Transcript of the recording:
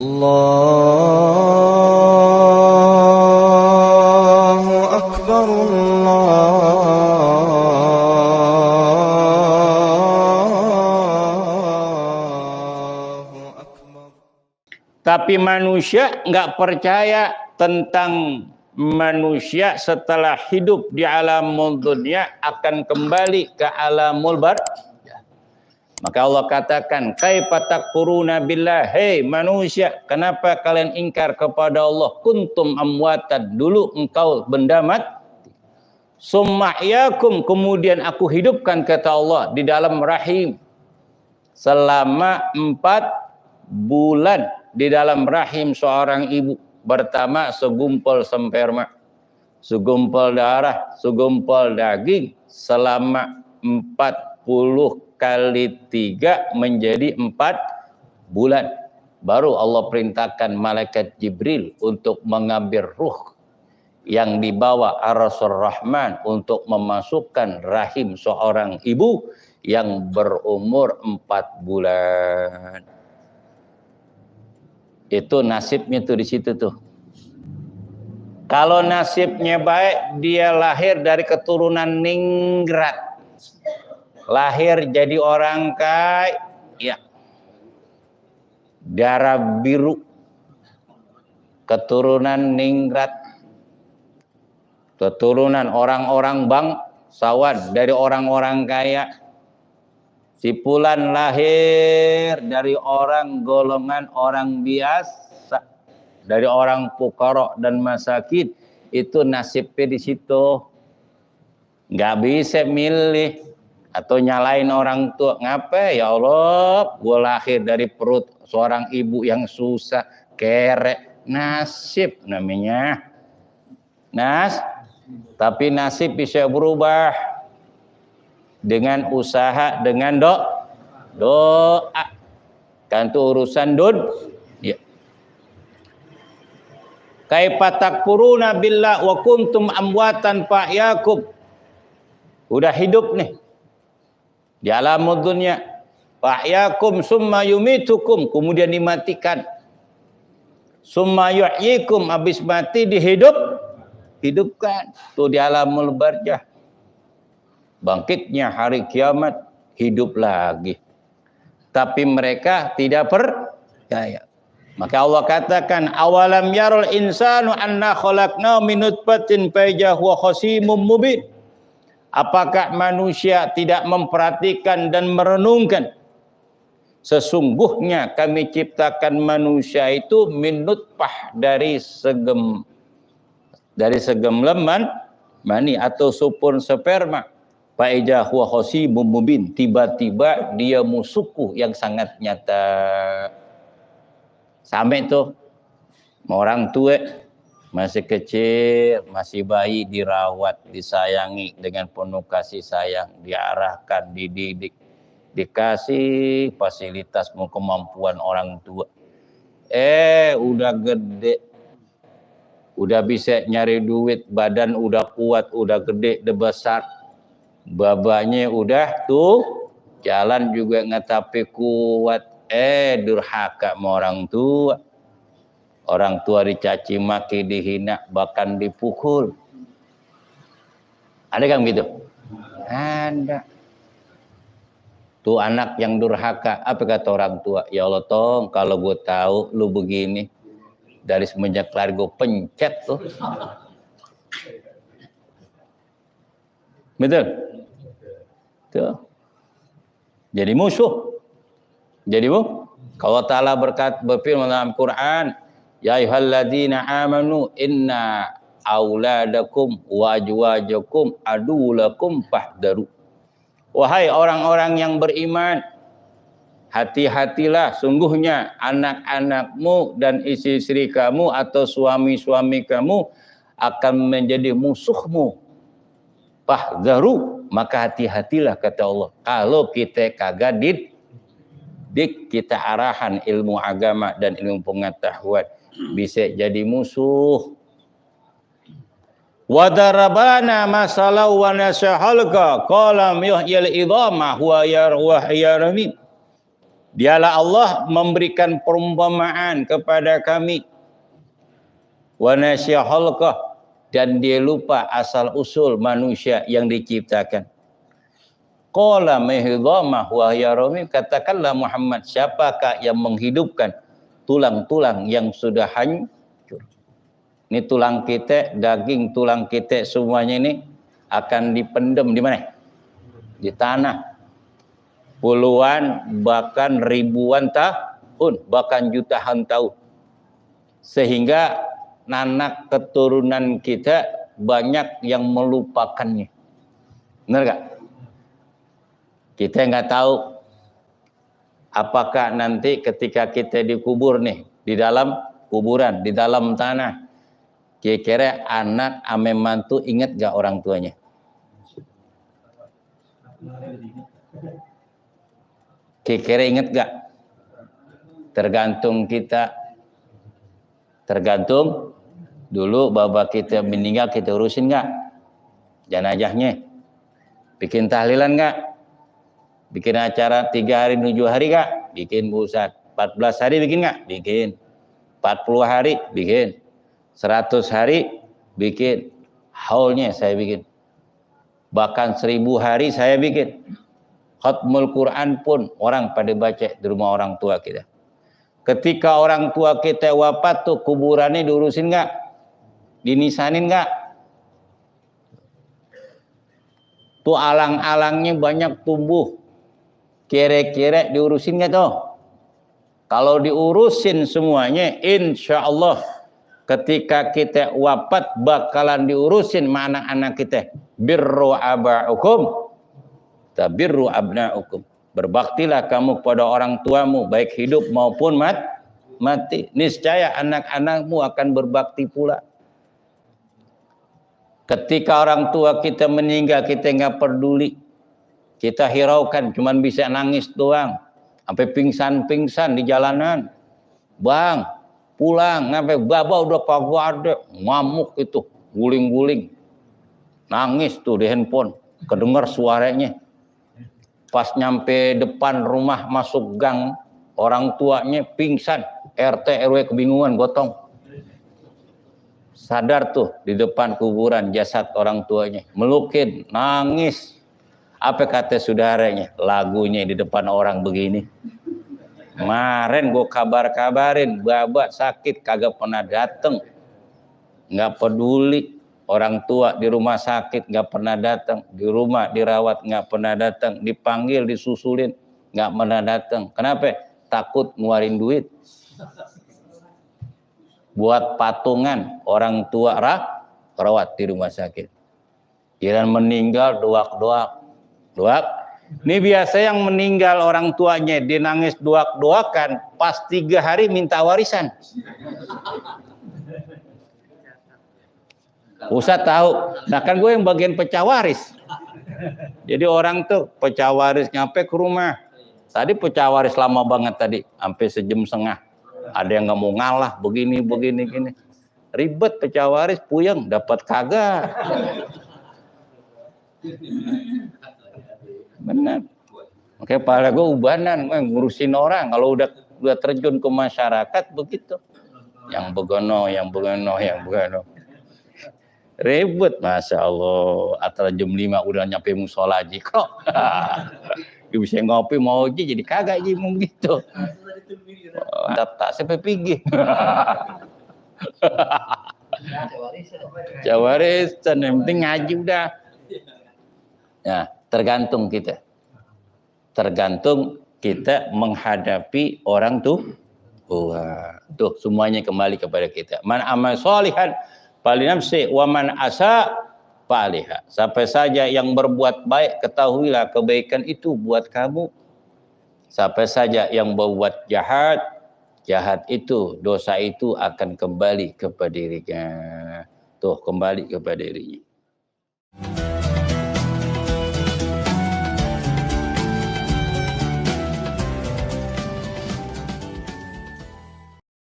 Allahu Akbar, Allahu Akbar. Tapi manusia nggak percaya tentang manusia setelah hidup di alamul dunia akan kembali ke alamul barzakh. Maka Allah katakan, kaifa takfuruna billah, hei manusia, kenapa kalian ingkar kepada Allah? Kuntum amwatan, dulu engkau benda mati. Summa yakum, kemudian aku hidupkan, kata Allah, di dalam rahim selama 4 bulan di dalam rahim seorang ibu. Pertama segumpal sperma, segumpal darah, segumpal daging selama 40 kali 3 menjadi 4 bulan. Baru Allah perintahkan malaikat Jibril untuk mengambil ruh yang dibawa Ar-Rasul Rahman untuk memasukkan rahim seorang ibu yang berumur 4 bulan. Itu nasibnya tuh di situ tuh. Kalau nasibnya baik, dia lahir dari keturunan ningrat. Lahir jadi orang kaya, ya. Darah biru. Keturunan ningrat. Keturunan orang-orang bangsawan dari orang-orang kaya. Si Fulan lahir dari orang golongan orang biasa, dari orang fuqara dan masakin. Itu nasibnya di situ. Nggak bisa milih atau nyalain orang tua. Ngapa ya Allah, gue lahir dari perut seorang ibu yang susah, kere. Nasib namanya. Tapi nasib bisa berubah dengan usaha, dengan doa. Kan itu urusan ya. Kaifa takfuruna billah wa kuntum amwatan fa yakum. Udah hidup nih di alamul dunia. Fa yakum summa yumitukum, kemudian dimatikan. Summa yuhyikum, habis mati dihidupkan. Tuh di alamul barzakh. Bangkitnya hari kiamat, hidup lagi. Tapi mereka tidak percaya. Maka Allah katakan, awalam yarul insanu anna khalaqnahu min nutfatin fa idza huwa khasimun mubin. Apakah manusia tidak memperhatikan dan merenungkan? Sesungguhnya kami ciptakan manusia itu min nutfah, dari segemleman mani atau supur sperma. Fa'idha huwa khasimun mubin, tiba-tiba dia musuhku yang sangat nyata. Sampai tuh orang tua masih kecil, masih bayi, dirawat, disayangi dengan penuh kasih sayang, diarahkan, dididik, dikasih fasilitas kemampuan orang tua. Udah gede, udah bisa nyari duit, badan udah kuat, udah gede, udah besar. Babanya udah tuh jalan juga nggak tapi kuat, durhaka sama orang tua. Orang tua dicaci maki, dihina, bahkan dipukul. Ada kan gitu? Ada. Tuh anak yang durhaka, apa kata orang tua? Ya Allah tong, kalau gue tahu lu begini, dari semenjak lahir gue pencet tuh. Betul? Tuh. Jadi musuh. Jadi kalau Ta'ala berfirman dalam Quran, ya ayyuhalladzina amanu inna auladakum wa azwajakum adulakum fahdharu. Wahai orang-orang yang beriman, hati-hatilah, sungguhnya anak-anakmu dan istri-istri kamu atau suami-suami kamu akan menjadi musuhmu. Fahdharu, maka hati-hatilah, kata Allah. Kalau kita kagak kita arahan ilmu agama dan ilmu pengetahuan, bisa jadi musuh. Wa darabana masalau wa nasahalka qalam yuhyil idhama huwa yarwah yarmin. Dialah Allah memberikan perumpamaan kepada kami. Wa nasya khalqah, dan dia lupa asal usul manusia yang diciptakan. Qala mahidhamah wa hiya ramim, katakanlah Muhammad, siapakah yang menghidupkan tulang-tulang yang sudah hancur? Ini tulang kita, daging tulang kita semuanya ini akan dipendam di mana? Di tanah. Puluhan bahkan ribuan tahun, bahkan jutaan tahun. Sehingga anak keturunan kita banyak yang melupakannya. Benar gak? Kita nggak tahu apakah nanti ketika kita dikubur nih, di dalam kuburan, di dalam tanah, kira-kira anak ame mantu ingat gak orang tuanya? Kira-kira ingat gak? Tergantung kita. Tergantung dulu bapak kita meninggal, kita urusin gak jenazahnya? Bikin tahlilan gak? Bikin acara 3 hari 7 hari gak? Bikin pusat. 14 hari bikin gak? Bikin. 40 hari bikin. 100 hari bikin. Haulnya saya bikin. Bahkan 1000 hari saya bikin. Khatmul Quran pun orang pada baca di rumah orang tua kita. Ketika orang tua kita wafat tuh kuburannya diurusin gak? Dinisanin gak? Tuh alang-alangnya banyak tumbuh. Kira-kira diurusin gak tuh? Kalau diurusin semuanya, insya Allah ketika kita wafat bakalan diurusin sama anak-anak kita. Birru aba'ukum tabirru abna'ukum. Berbaktilah kamu kepada orang tuamu, baik hidup maupun mati. Niscaya anak-anakmu akan berbakti pula. Ketika orang tua kita meninggal, kita nggak peduli. Kita hiraukan, cuman bisa nangis doang. Sampai pingsan-pingsan di jalanan. Bang, pulang. Sampai baba udah kagak ada. Ngamuk itu, guling-guling. Nangis tuh di handphone. Kedengar suaranya. Pas nyampe depan rumah masuk gang, orang tuanya pingsan. RT RW kebingungan, gotong. Sadar tuh di depan kuburan jasad orang tuanya. Melukin, nangis. Apa kata saudaranya? Lagunya di depan orang begini. Kemarin gue kabar-kabarin, babak sakit kagak pernah dateng. Nggak peduli. Orang tua di rumah sakit nggak pernah datang. Di rumah dirawat nggak pernah datang. Dipanggil, disusulin nggak pernah datang. Kenapa? Takut ngeluarin duit. Buat patungan orang tua rawat di rumah sakit. Kirain meninggal doak-doak. Ini biasa yang meninggal orang tuanya dia nangis doak-doakan, pas 3 hari minta warisan. Ustaz tahu. Nah kan gue yang bagian pecah waris. Jadi orang tuh pecah waris nyampe ke rumah. Tadi pecah waris lama banget tadi, sampai 1,5 jam. Ada yang nggak mau ngalah, begini. Ribet pecah waris, puyeng, dapat kagak. Benar. Makanya pala gue ubanan, ngurusin orang. Kalau udah terjun ke masyarakat begitu. Yang begono. Ribet, Masya Allah. Antara jam 5 udah nyampe musola aja kok. Dia bisa ngopi mau aja jadi kagak aja mau gitu. Adaptasi PPG. Jawarisan, yang penting ngaji udah. Ya, tergantung kita. Tergantung kita menghadapi orang tuh. Wah, tuh semuanya kembali kepada kita. Man amal sholihan falinafsi wa man asa faliha. Sampai saja yang berbuat baik, ketahuilah kebaikan itu buat kamu. Sampai saja yang berbuat jahat itu, dosa itu akan kembali kepada dirinya. Tuh, kembali kepada dirinya.